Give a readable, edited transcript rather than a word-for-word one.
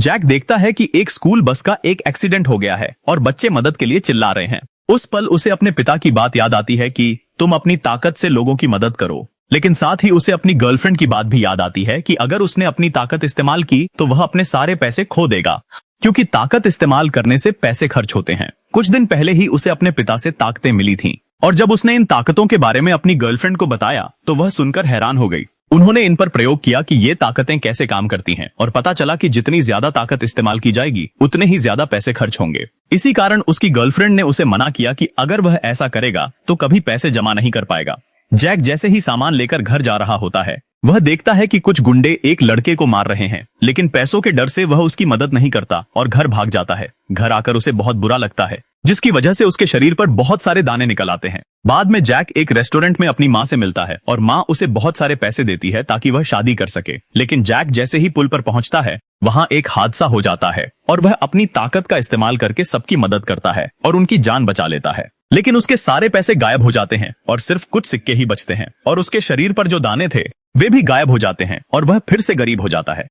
Jack देखता है कि एक स्कूल बस का एक एक्सीडेंट हो गया है और बच्चे मदद के लिए चिल्ला रहे हैं। उस पल उसे अपने पिता की बात याद आती है कि तुम अपनी ताकत से लोगों की मदद करो। लेकिन साथ ही उसे अपनी गर्लफ्रेंड की बात भी याद आती है कि अगर उसने अपनी ताकत इस्तेमाल की तो वह अपने सारे पैसे खो देगा, क्योंकि ताकत इस्तेमाल करने से पैसे खर्च होते हैं। कुछ दिन पहले ही उसे अपने पिता से ताकतें मिली थीं और जब उसने इन ताकतों के बारे में अपनी गर्लफ्रेंड को बताया तो वह सुनकर हैरान हो गई। उन्होंने इन पर प्रयोग किया कि ये ताकतें कैसे काम करती हैं और पता चला कि जितनी ज्यादा ताकत इस्तेमाल की जाएगी उतने ही ज्यादा पैसे खर्च होंगे। इसी कारण उसकी गर्लफ्रेंड ने उसे मना किया कि अगर वह ऐसा करेगा तो कभी पैसे जमा नहीं कर पाएगा। जैक जैसे ही सामान लेकर घर जा रहा होता है, वह देखता है कि कुछ गुंडे एक लड़के को मार रहे हैं, लेकिन पैसों के डर से वह उसकी मदद नहीं करता और घर भाग जाता है। घर आकर उसे बहुत बुरा लगता है, जिसकी वजह से उसके शरीर पर बहुत सारे दाने निकल आते हैं। बाद में जैक एक रेस्टोरेंट में अपनी माँ से मिलता है और माँ उसे बहुत सारे पैसे देती है ताकि वह शादी कर सके। लेकिन जैक जैसे ही पुल पर पहुंचता है, वहां एक हादसा हो जाता है और वह अपनी ताकत का इस्तेमाल करके सबकी मदद करता है और उनकी जान बचा लेता है। लेकिन उसके सारे पैसे गायब हो जाते हैं और सिर्फ कुछ सिक्के ही बचते हैं और उसके शरीर पर जो दाने थे वे भी गायब हो जाते हैं और वह फिर से गरीब हो जाता है।